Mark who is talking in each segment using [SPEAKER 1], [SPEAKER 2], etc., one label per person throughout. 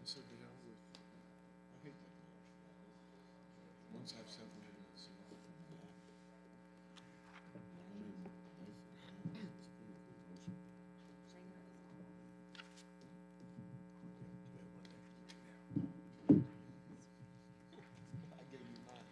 [SPEAKER 1] It's a deal with, I hate that much. Once I've separated myself from that, I mean, it's a pretty cool motion. Yeah, one day, right now. I gave you mine.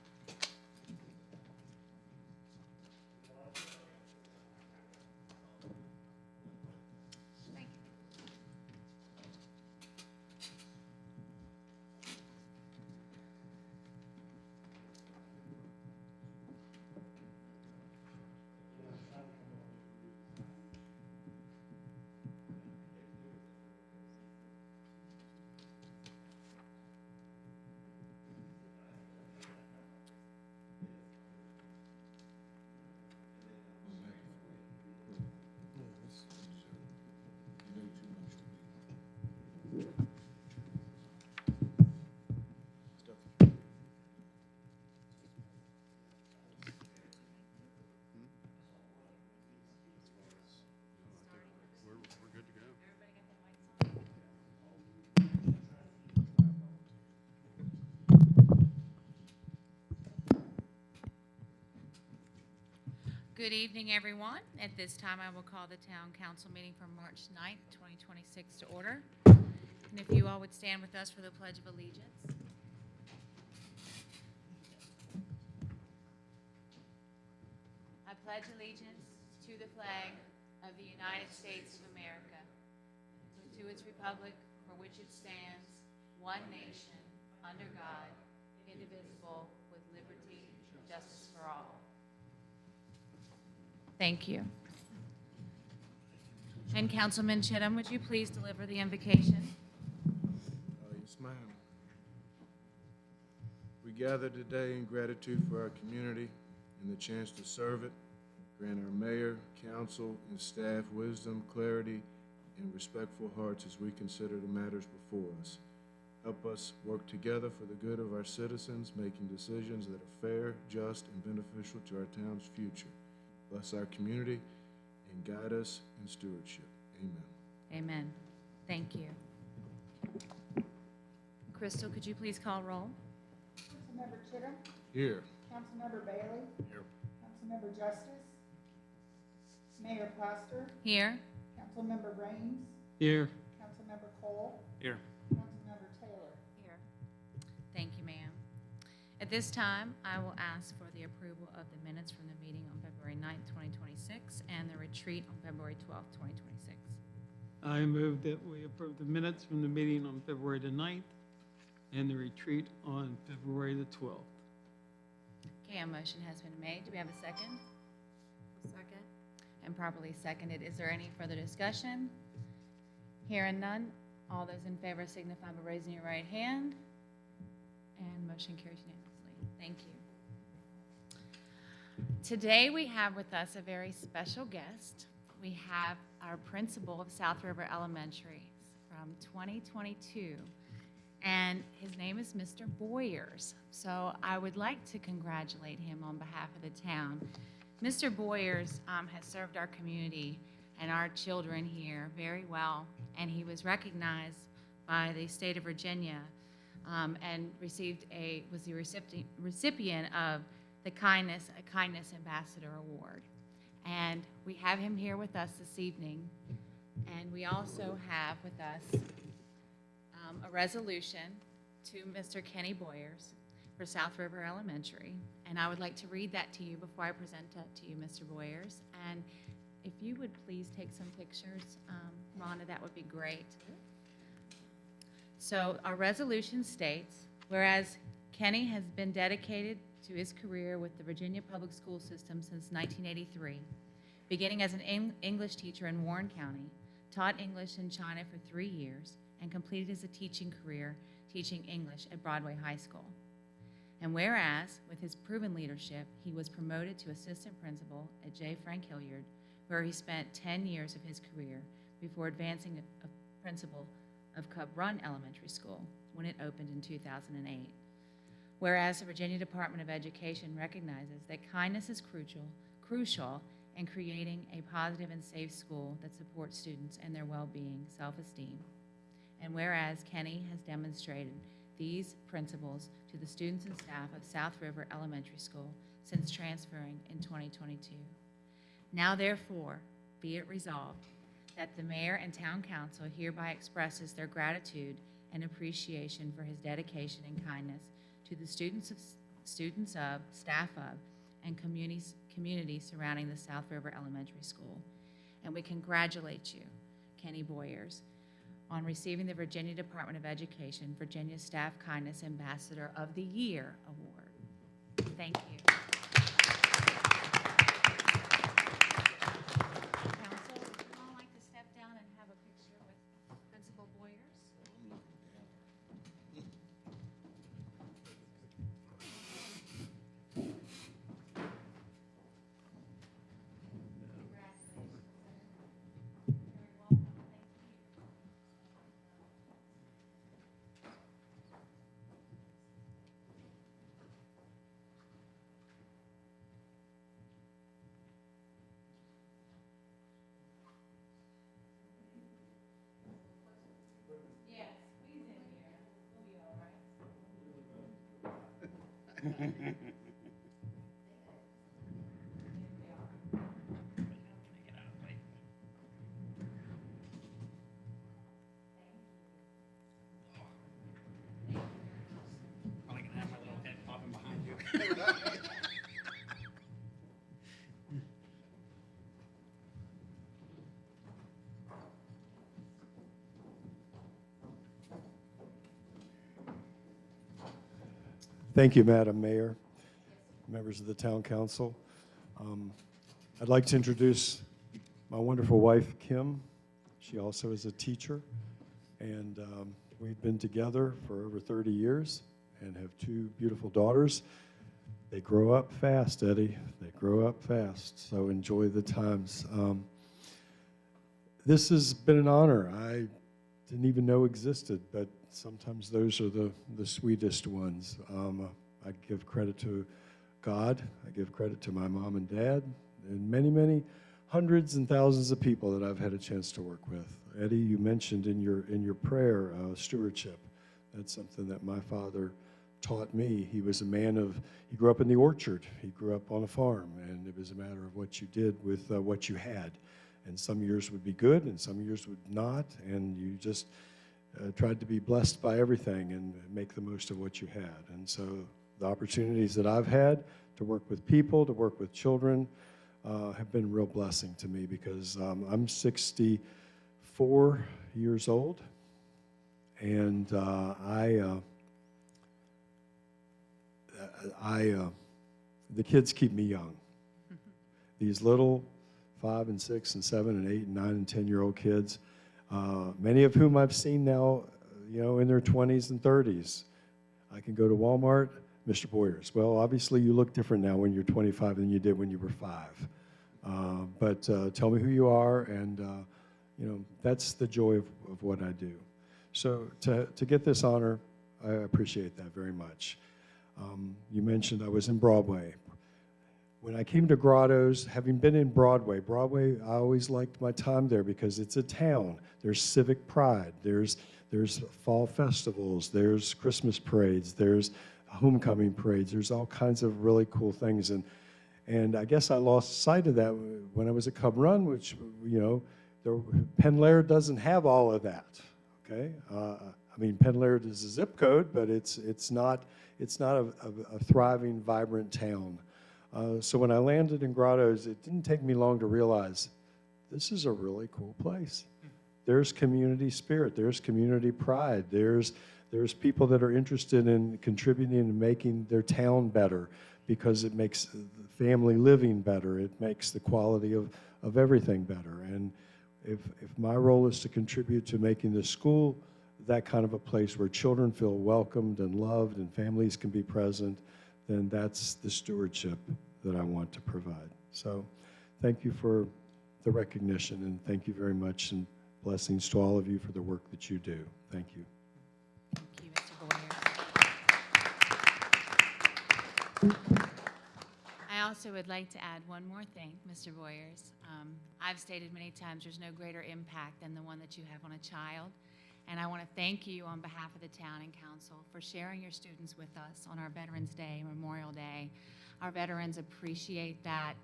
[SPEAKER 2] We're good to go.
[SPEAKER 3] Good evening, everyone. At this time, I will call the Town Council meeting for March 9th, 2026 to order. And if you all would stand with us for the Pledge of Allegiance. I pledge allegiance to the flag of the United States of America, and to its republic for which it stands, one nation, under God, indivisible, with liberty and justice for all. Thank you. And Councilman Chittum, would you please deliver the invocation?
[SPEAKER 1] Yes, ma'am. We gather today in gratitude for our community and the chance to serve it. Grant our mayor, council, and staff wisdom, clarity, and respectful hearts as we consider the matters before us. Help us work together for the good of our citizens, making decisions that are fair, just, and beneficial to our town's future. Bless our community and guide us in stewardship. Amen.
[SPEAKER 3] Amen. Thank you. Crystal, could you please call roll?
[SPEAKER 4] Councilmember Chittum,
[SPEAKER 1] Here.
[SPEAKER 4] Councilmember Bailey,
[SPEAKER 1] Here.
[SPEAKER 4] Councilmember Justice, Mayor Plaster,
[SPEAKER 3] Here.
[SPEAKER 4] Councilmember Raines,
[SPEAKER 2] Here.
[SPEAKER 4] Councilmember Cole,
[SPEAKER 2] Here.
[SPEAKER 4] Councilmember Taylor.
[SPEAKER 3] Here. Thank you, ma'am. At this time, I will ask for the approval of the minutes from the meeting on February 9th, 2026, and the retreat on February 12th, 2026.
[SPEAKER 5] I move that we approve the minutes from the meeting on February the 9th and the retreat on February the 12th.
[SPEAKER 3] Okay, a motion has been made. Do we have a second? Second. And properly seconded. Is there any further discussion? Hearing none, all those in favor signify by raising your right hand. And motion carries unanimously. Thank you. Today we have with us a very special guest. We have our principal of South River Elementary from 2022, and his name is Mr. Boyers. So I would like to congratulate him on behalf of the town. Mr. Boyers has served our community and our children here very well, and he was recognized by the state of Virginia and was the recipient of the Kindness Ambassador Award. And we have him here with us this evening. And we also have with us a resolution to Mr. Kenny Boyers for South River Elementary. And I would like to read that to you before I present it to you, Mr. Boyers. And if you would please take some pictures, Rhonda, that would be great. So our resolution states, whereas Kenny has been dedicated to his career with the Virginia Public School System since 1983, beginning as an English teacher in Warren County, taught English in China for 3 years, and completed his teaching career teaching English at Broadway High School. And whereas, with his proven leadership, he was promoted to assistant principal at J. Frank Hilliard, where he spent 10 years of his career before advancing a principal of Cub Run Elementary School when it opened in 2008. Whereas the Virginia Department of Education recognizes that kindness is crucial in creating a positive and safe school that supports students and their well-being, self-esteem. And whereas Kenny has demonstrated these principles to the students and staff of South River Elementary School since transferring in 2022. Now therefore, be it resolved that the mayor and town council hereby expresses their gratitude and appreciation for his dedication and kindness to the students of, staff of, and community surrounding the South River Elementary School. And we congratulate you, Kenny Boyers, on receiving the Virginia Department of Education Virginia Staff Kindness Ambassador of the Year Award. Thank you. Council, would you all like to step down and have a picture with Principal Boyers?
[SPEAKER 2] Probably gonna have my little head popping behind you.
[SPEAKER 6] Thank you, Madam Mayor, members of the Town Council. I'd like to introduce my wonderful wife, Kim. She also is a teacher, and we've been together for over 30 years and have two beautiful daughters. They grow up fast, Eddie. They grow up fast, so enjoy the times. This has been an honor I didn't even know existed, but sometimes those are the sweetest ones. I give credit to God. I give credit to my mom and dad, and many, many hundreds and thousands of people that I've had a chance to work with. Eddie, you mentioned in your prayer stewardship. That's something that my father taught me. He was a man he grew up in the orchard. He grew up on a farm, and it was a matter of what you did with what you had. And some years would be good, and some years would not, and you just tried to be blessed by everything and make the most of what you had. And so the opportunities that I've had to work with people, to work with children, have been a real blessing to me, because I'm 64 years old, and the kids keep me young. These little 5 and 6 and 7 and 8 and 9 and 10-year-old kids, many of whom I've seen now, in their 20s and 30s. I can go to Walmart, Mr. Boyers. Well, obviously you look different now when you're 25 than you did when you were 5. But tell me who you are, and that's the joy of what I do. So to get this honor, I appreciate that very much. You mentioned I was in Broadway. When I came to Grottoes, having been in Broadway, I always liked my time there because it's a town. There's civic pride. There's fall festivals. There's Christmas parades. There's homecoming parades. There's all kinds of really cool things. And I guess I lost sight of that when I was at Cub Run, which, Penn Laird doesn't have all of that, okay? Penn Laird is a zip code, but it's not a thriving, vibrant town. So when I landed in Grottoes, it didn't take me long to realize this is a really cool place. There's community spirit. There's community pride. There's people that are interested in contributing and making their town better, because it makes family living better. It makes the quality of everything better. And if my role is to contribute to making the school that kind of a place where children feel welcomed and loved and families can be present, then that's the stewardship that I want to provide. So thank you for the recognition, and thank you very much, and blessings to all of you for the work that you do. Thank you.
[SPEAKER 3] Thank you, Mr. Boyers. I also would like to add one more thing, Mr. Boyers. I've stated many times there's no greater impact than the one that you have on a child. And I want to thank you on behalf of the town and council for sharing your students with us on our Veterans Day, Memorial Day. Our veterans appreciate that,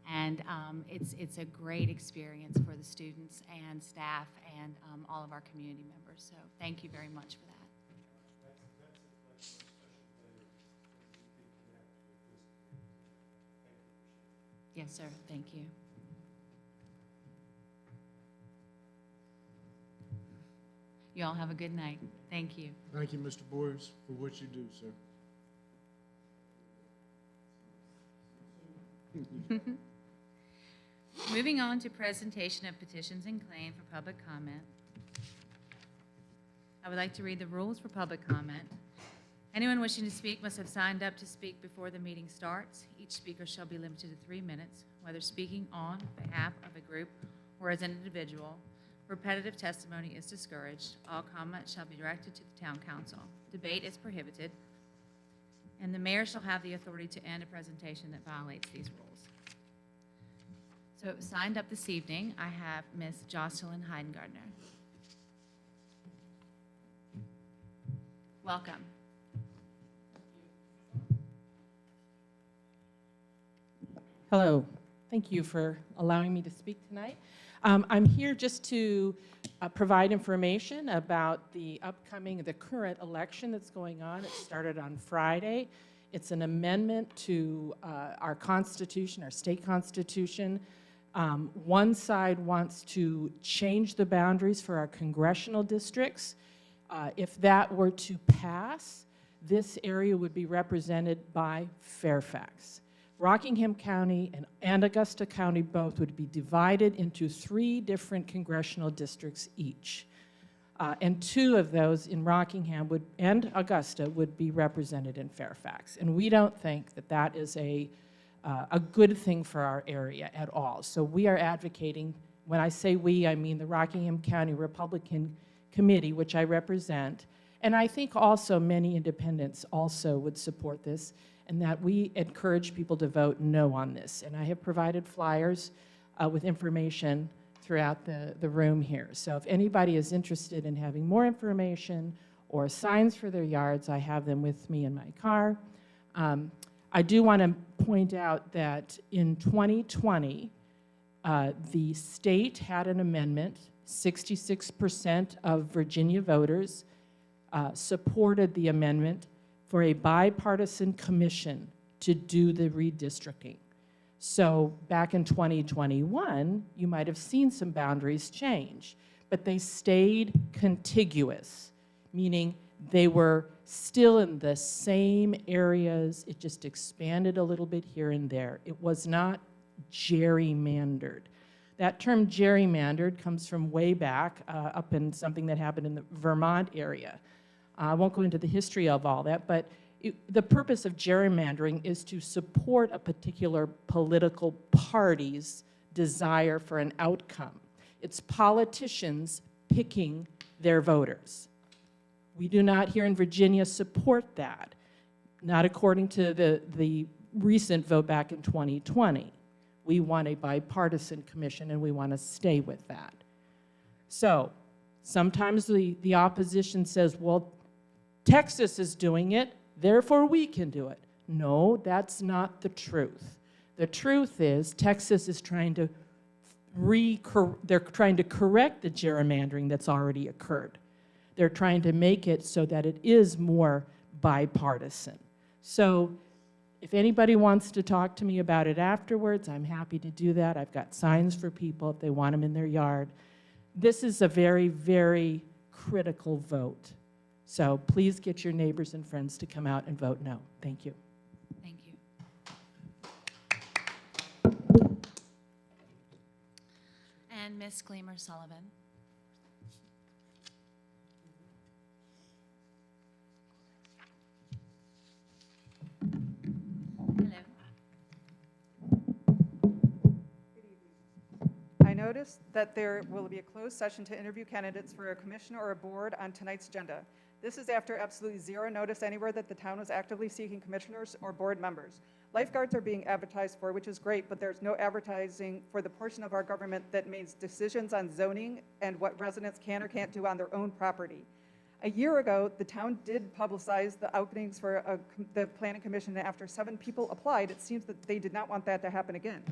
[SPEAKER 3] and it's a great experience for the students and staff and all of our community members. So thank you very much for that. Yes, sir. Thank you. You all have a good night. Thank you.
[SPEAKER 1] Thank you, Mr. Boyers, for what you do, sir.
[SPEAKER 3] Moving on to presentation of petitions and claims for public comment. I would like to read the rules for public comment. Anyone wishing to speak must have signed up to speak before the meeting starts. Each speaker shall be limited to 3 minutes, whether speaking on behalf of a group or as an individual. Repetitive testimony is discouraged. All comments shall be directed to the town council. Debate is prohibited, and the mayor shall have the authority to end a presentation that violates these rules. So signed up this evening, I have Ms. Jocelyn Heidengardner. Welcome.
[SPEAKER 7] Hello. Thank you for allowing me to speak tonight. I'm here just to provide information about the current election that's going on. It started on Friday. It's an amendment to our Constitution, our state constitution. One side wants to change the boundaries for our congressional districts. If that were to pass, this area would be represented by Fairfax. Rockingham County and Augusta County both would be divided into 3 different congressional districts each. And 2 of those in Rockingham and Augusta would be represented in Fairfax. And we don't think that that is a good thing for our area at all. So we are advocating, when I say we, I mean the Rockingham County Republican Committee, which I represent. And I think also many independents also would support this, and that we encourage people to vote no on this. And I have provided flyers with information throughout the room here. So if anybody is interested in having more information or signs for their yards, I have them with me in my car. I do want to point out that in 2020, the state had an amendment. 66% of Virginia voters supported the amendment for a bipartisan commission to do the redistricting. So back in 2021, you might have seen some boundaries change, but they stayed contiguous, meaning they were still in the same areas. It just expanded a little bit here and there. It was not gerrymandered. That term gerrymandered comes from way back up in something that happened in the Vermont area. I won't go into the history of all that, but the purpose of gerrymandering is to support a particular political party's desire for an outcome. It's politicians picking their voters. We do not here in Virginia support that, not according to the recent vote back in 2020. We want a bipartisan commission, and we want to stay with that. So sometimes the opposition says, well, Texas is doing it, therefore we can do it. No, that's not the truth. The truth is Texas is trying to correct the gerrymandering that's already occurred. They're trying to make it so that it is more bipartisan. So if anybody wants to talk to me about it afterwards, I'm happy to do that. I've got signs for people if they want them in their yard. This is a very, very critical vote. So please get your neighbors and friends to come out and vote no. Thank you.
[SPEAKER 3] Thank you. And Ms. Gleamer Sullivan. Hello.
[SPEAKER 8] I noticed that there will be a closed session to interview candidates for a commission or a board on tonight's agenda. This is after absolutely zero notice anywhere that the town was actively seeking commissioners or board members. Lifeguards are being advertised for, which is great, but there's no advertising for the portion of our government that makes decisions on zoning and what residents can or can't do on their own property. A year ago, the town did publicize the openings for the planning commission, and after 7 people applied, it seems that they did not want that to happen again.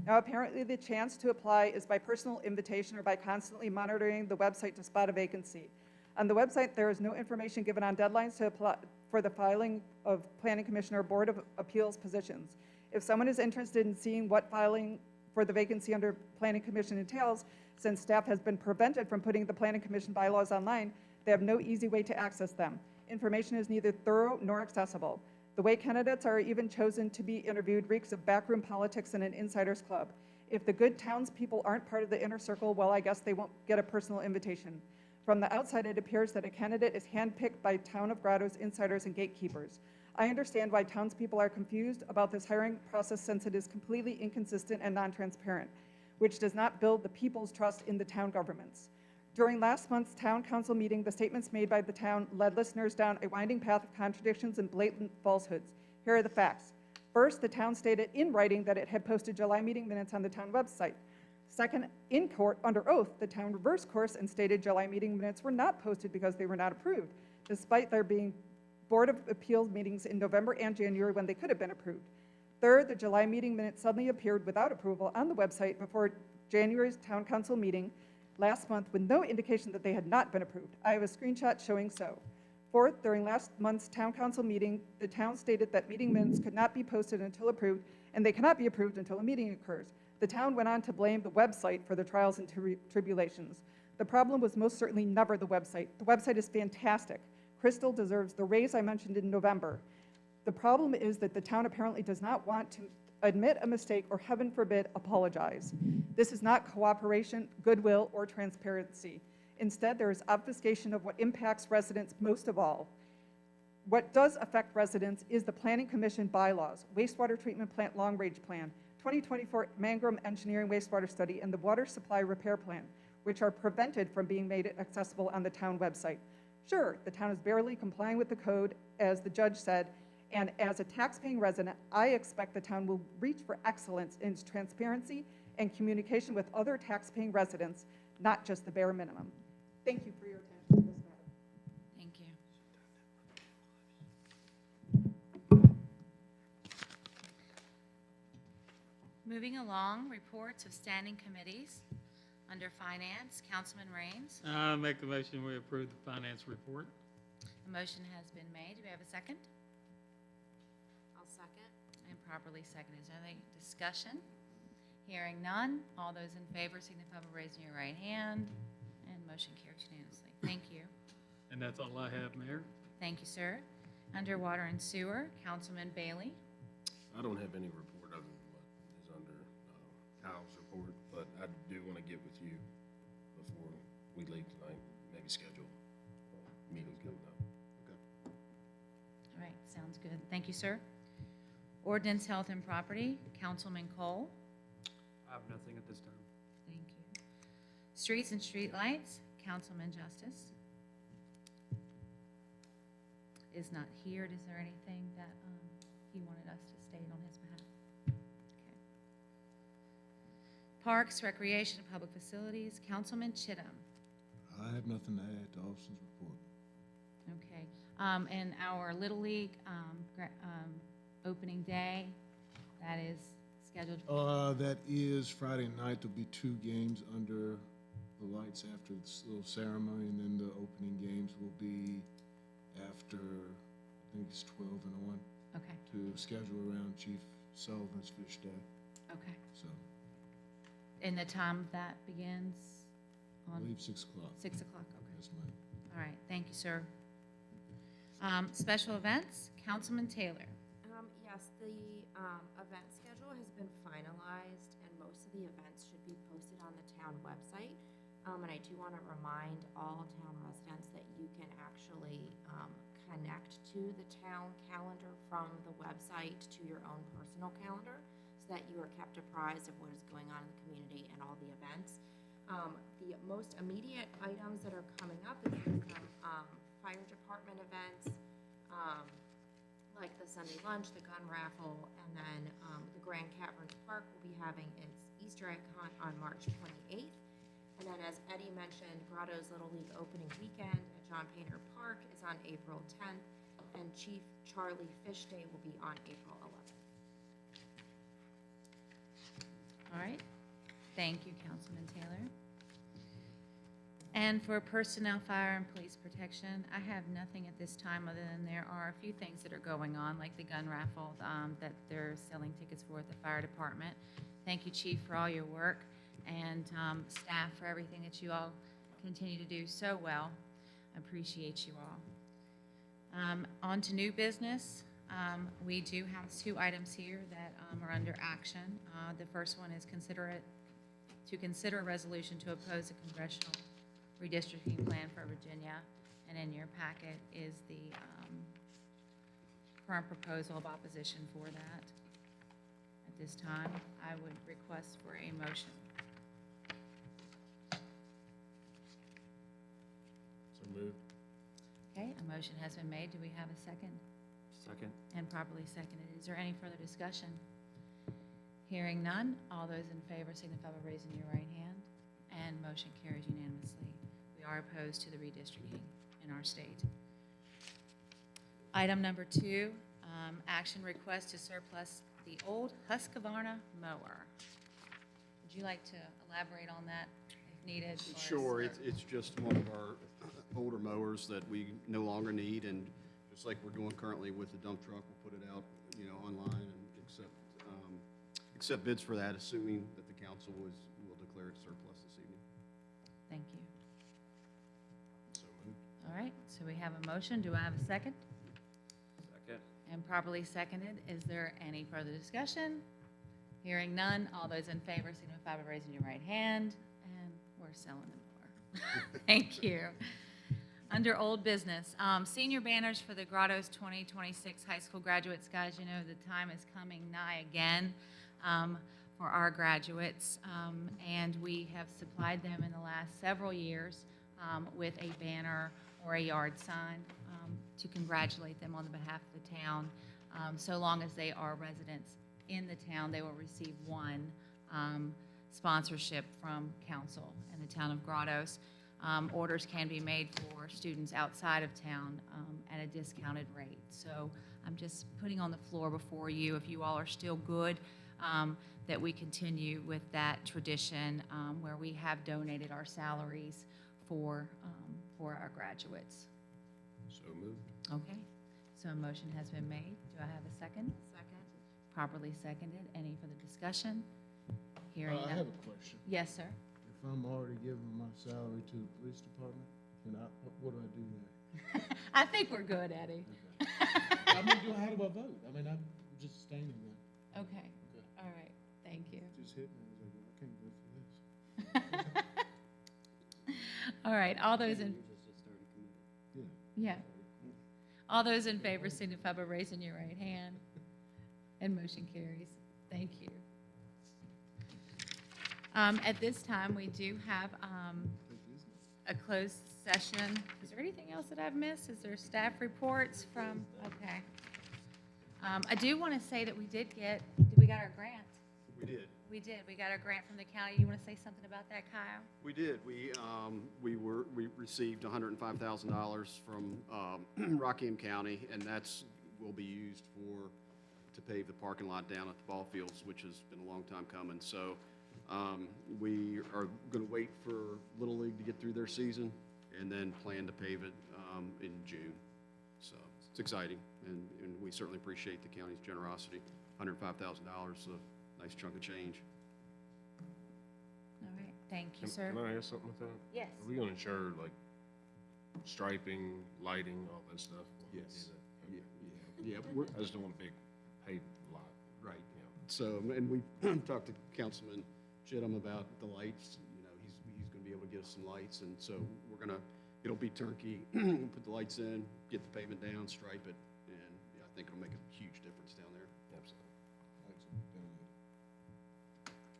[SPEAKER 8] Now, apparently, the chance to apply is by personal invitation or by constantly monitoring the website to spot a vacancy. On the website, there is no information given on deadlines to apply for the filing of planning commission or board of appeals positions. If someone is interested in seeing what filing for the vacancy under planning commission entails, since staff has been prevented from putting the planning commission bylaws online, they have no easy way to access them. Information is neither thorough nor accessible. The way candidates are even chosen to be interviewed reeks of backroom politics and an insider's club. If the good townspeople aren't part of the inner circle, well, I guess they won't get a personal invitation. From the outside, it appears that a candidate is handpicked by Town of Grottoes insiders and gatekeepers. I understand why townspeople are confused about this hiring process since it is completely inconsistent and non-transparent, which does not build the people's trust in the town governments. During last month's town council meeting, the statements made by the town led listeners down a winding path of contradictions and blatant falsehoods. Here are the facts. First, the town stated in writing that it had posted July meeting minutes on the town website. Second, in court, under oath, the town reversed course and stated July meeting minutes were not posted because they were not approved, despite there being Board of Appeals meetings in November and January when they could have been approved. Third, the July meeting minutes suddenly appeared without approval on the website before January's town council meeting last month with no indication that they had not been approved. I have a screenshot showing so. Fourth, during last month's town council meeting, the town stated that meeting minutes could not be posted until approved, and they cannot be approved until a meeting occurs. The town went on to blame the website for the trials and tribulations. The problem was most certainly never the website. The website is fantastic. Crystal deserves the raise I mentioned in November. The problem is that the town apparently does not want to admit a mistake or, heaven forbid, apologize. This is not cooperation, goodwill, or transparency. Instead, there is obfuscation of what impacts residents most of all. What does affect residents is the Planning Commission bylaws, wastewater treatment plant long-range plan, 2024 Mangrum Engineering Wastewater Study, and the Water Supply Repair Plan, which are prevented from being made accessible on the town website. Sure, the town is barely complying with the code, as the judge said, and as a tax-paying resident, I expect the town will reach for excellence in transparency and communication with other tax-paying residents, not just the bare minimum. Thank you for your attention to this matter.
[SPEAKER 3] Thank you. Moving along, reports of standing committees. Under Finance, Councilman Raines.
[SPEAKER 5] I make a motion we approve the finance report.
[SPEAKER 3] A motion has been made. Do we have a second?
[SPEAKER 9] I'll second.
[SPEAKER 3] And properly seconded. Is there any discussion? Hearing none. All those in favor signify by raising your right hand. And motion carries unanimously. Thank you.
[SPEAKER 5] And that's all I have, Mayor.
[SPEAKER 3] Thank you, sir. Under Water and Sewer, Councilman Bailey.
[SPEAKER 10] I don't have any report other than what is under Kyle's report, but I do want to get with you before we leave tonight, maybe schedule a meeting coming up. Okay.
[SPEAKER 3] All right, sounds good. Thank you, sir. Ordinance, Health and Property, Councilman Cole.
[SPEAKER 2] I have nothing at this time.
[SPEAKER 3] Thank you. Streets and Streetlights, Councilman Justice. Is not here. Is there anything that he wanted us to state on his behalf? Okay. Parks, Recreation, and Public Facilities, Councilman Chittum.
[SPEAKER 1] I have nothing to add to Austin's report.
[SPEAKER 3] Okay. And our Little League opening day, that is scheduled.
[SPEAKER 1] That is Friday night. There'll be 2 games under the lights after this little ceremony, and then the opening games will be after, I think it's 12 and 1,
[SPEAKER 3] Okay,
[SPEAKER 1] to schedule around Chief Sullivan's fish day.
[SPEAKER 3] okay.
[SPEAKER 1] So
[SPEAKER 3] And the time that begins
[SPEAKER 1] I
[SPEAKER 3] on
[SPEAKER 1] believe 6 o'clock.
[SPEAKER 3] 6 o'clock, okay.
[SPEAKER 1] Yes, ma'am.
[SPEAKER 3] All right, thank you, sir. Special events, Councilman Taylor.
[SPEAKER 9] Yes, the event schedule has been finalized, and most of the events should be posted on the town website. And I do want to remind all town residents that you can actually connect to the town calendar from the website to your own personal calendar, so that you are kept apprised of what is going on in the community and all the events. The most immediate items that are coming up is some fire department events, like the Sunday lunch, the gun raffle, and then the Grand Caverns Park will be having its Easter egg hunt on March 28th. And then, as Eddie mentioned, Grottoes Little League opening weekend at John Painter Park is on April 10th, and Chief Charlie Fish Day will be on April 11th.
[SPEAKER 3] All right. Thank you, Councilman Taylor. And for personnel, fire, and police protection, I have nothing at this time other than there are a few things that are going on, like the gun raffle that they're selling tickets for at the fire department. Thank you, Chief, for all your work, and staff for everything that you all continue to do so well. I appreciate you all. On to new business. We do have 2 items here that are under action. The first one is to consider a resolution to oppose a congressional redistricting plan for Virginia, and in your packet is the current proposal of opposition for that. At this time, I would request for a motion.
[SPEAKER 10] So moved.
[SPEAKER 3] Okay, a motion has been made. Do we have a second?
[SPEAKER 2] Second.
[SPEAKER 3] And properly seconded. Is there any further discussion? Hearing none, all those in favor signify by raising your right hand, and motion carries unanimously. We are opposed to the redistricting in our state. Item number 2, action request to surplus the old Husqvarna mower. Would you like to elaborate on that if needed? or-
[SPEAKER 11] Sure, it's just one of our older mowers that we no longer need, and just like we're doing currently with the dump truck, we'll put it out, online and accept bids for that, assuming that the council will declare it surplus this evening.
[SPEAKER 3] Thank you.
[SPEAKER 10] So moved.
[SPEAKER 3] All right, so we have a motion. Do I have a second?
[SPEAKER 2] Second.
[SPEAKER 3] And properly seconded. Is there any further discussion? Hearing none, all those in favor signify by raising your right hand, and we're selling them more. Thank you. Under old business, senior banners for the Grottoes 2026 high school graduates. Guys, you know the time is coming nigh again for our graduates, and we have supplied them in the last several years with a banner or a yard sign to congratulate them on the behalf of the town. So long as they are residents in the town, they will receive one sponsorship from council in the town of Grottoes. Orders can be made for students outside of town at a discounted rate. So I'm just putting on the floor before you, if you all are still good, that we continue with that tradition where we have donated our salaries for our graduates.
[SPEAKER 10] So moved.
[SPEAKER 3] Okay, so a motion has been made. Do I have a second?
[SPEAKER 9] Second.
[SPEAKER 3] Properly seconded. Any further discussion? Hearing
[SPEAKER 1] I
[SPEAKER 3] none.
[SPEAKER 1] have a question.
[SPEAKER 3] Yes, sir.
[SPEAKER 1] If I'm already giving my salary to the police department, what do I do there?
[SPEAKER 3] I think we're good, Eddie.
[SPEAKER 1] I mean, how do I vote? I mean, I'm just standing there.
[SPEAKER 3] Okay, all right, thank you.
[SPEAKER 1] Just hit me. I was like, well, I can't vote for this.
[SPEAKER 3] All right, all those in,
[SPEAKER 1] Yeah.
[SPEAKER 3] yeah. All those in favor signify by raising your right hand, and motion carries. Thank you. At this time, we do have a closed session. Is there anything else that I've missed? Is there staff reports from, okay. I do want to say that did we got our grant?
[SPEAKER 11] We did.
[SPEAKER 3] We did. We got our grant from the county. You want to say something about that, Kyle?
[SPEAKER 11] We did. We received $105,000 from Rockingham County, and will be used to pave the parking lot down at the ball fields, which has been a long time coming. So we are going to wait for Little League to get through their season, and then plan to pave it in June. So it's exciting, and we certainly appreciate the county's generosity. $105,000 is a nice chunk of change.
[SPEAKER 3] All right, thank you, sir.
[SPEAKER 10] Can I ask something with that?
[SPEAKER 3] Yes.
[SPEAKER 10] Are we gonna ensure like striping, lighting, all that stuff? when we do
[SPEAKER 11] Yes.
[SPEAKER 10] that? Okay.
[SPEAKER 11] Yeah,
[SPEAKER 10] I just don't want a big paved lot.
[SPEAKER 11] right.
[SPEAKER 10] Yeah.
[SPEAKER 11] So, and we talked to Councilman Chittum about the lights. He's going to be able to get us some lights, and so it'll be turnkey. We'll put the lights in, get the pavement down, stripe it, and I think it'll make a huge difference down there.
[SPEAKER 10] Absolutely.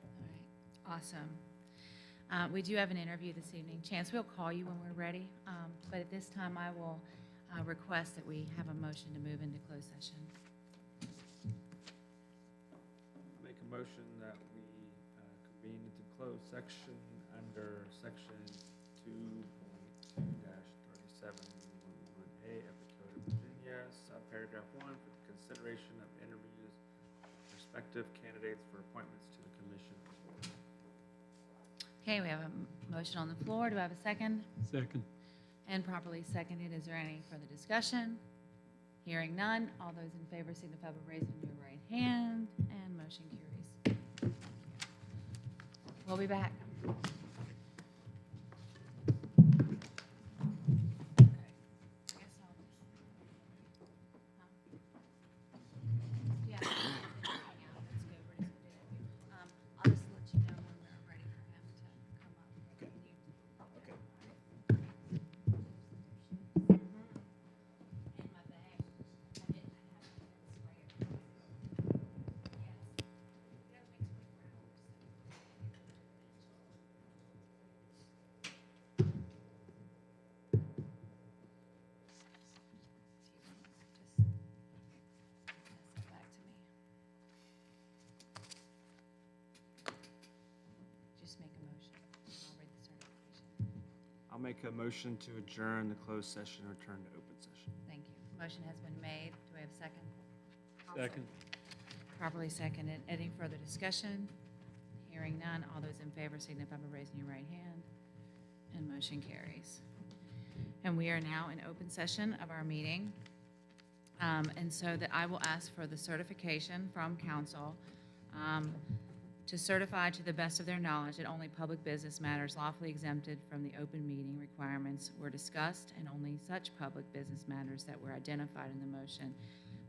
[SPEAKER 3] All right, awesome. We do have an interview this evening. Chance, we'll call you when we're ready, but at this time I will request that we have a motion to move into closed session.
[SPEAKER 2] Make a motion that we convene into closed section under section 2.2-3711A of the Code of Virginia, subparagraph 1, for the consideration of interviews of prospective candidates for appointments to the commission.
[SPEAKER 3] Okay, we have a motion on the floor. Do I have a second?
[SPEAKER 5] Second.
[SPEAKER 3] And properly seconded. Is there any further discussion? Hearing none. All those in favor signify by raising your right hand, and motion carries. We'll be back. I'll just let you know when we're ready for him to come up. In my bag. I didn't have it spare. Yes. It only takes 24 hours. Just pass it back to me. Just make a motion. I'll read the certification.
[SPEAKER 2] I'll make a motion to adjourn the closed session and return to open session.
[SPEAKER 3] Thank you. Motion has been made. Do we have a second?
[SPEAKER 5] Second.
[SPEAKER 3] Properly seconded. Any further discussion? Hearing none. All those in favor signify by raising your right hand. And motion carries. And we are now in open session of our meeting. And so that I will ask for the certification from council to certify to the best of their knowledge that only public business matters lawfully exempted from the open meeting requirements were discussed, and only such public business matters that were identified in the motion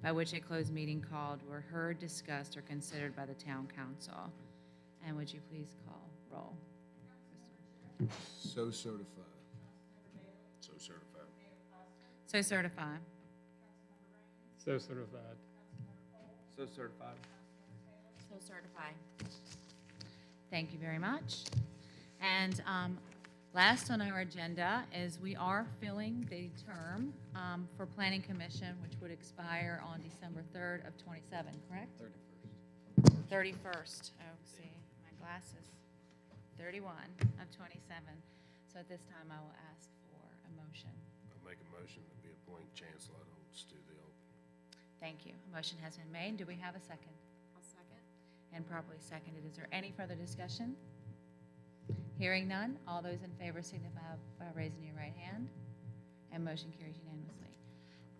[SPEAKER 3] by which a closed meeting called were heard, discussed, or considered by the town council. And would you please call roll?
[SPEAKER 1] So certified.
[SPEAKER 10] So certified.
[SPEAKER 3] So certify.
[SPEAKER 5] So certified.
[SPEAKER 2] So certified.
[SPEAKER 9] So certify.
[SPEAKER 3] Thank you very much. And last on our agenda is we are filling the term for Planning Commission, which would expire on December 3rd of 27, correct? 31st. Oh, see, my glasses. 31 of 27. So at this time, I will ask for a motion.
[SPEAKER 10] I'll make a motion that we appoint Chancellor Holtz to the open.
[SPEAKER 3] Thank you. A motion has been made. Do we have a second?
[SPEAKER 9] I'll second.
[SPEAKER 3] And properly seconded. Is there any further discussion? Hearing none, all those in favor signify by raising your right hand. And motion carries unanimously.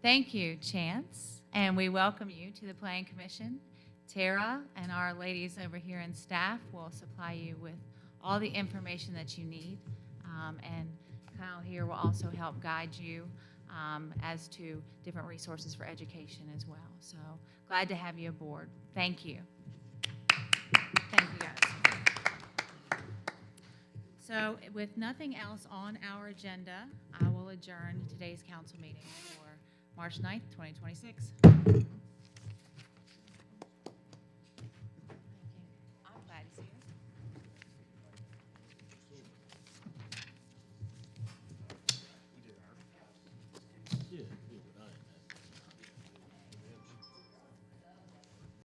[SPEAKER 3] Thank you, Chance. And we welcome you to the Planning Commission. Tara and our ladies over here in staff will supply you with all the information that you need. And Kyle here will also help guide you as to different resources for education as well. So glad to have you aboard. Thank you. Thank you, guys. So with nothing else on our agenda, I will adjourn today's council meeting for March 9th, 2026.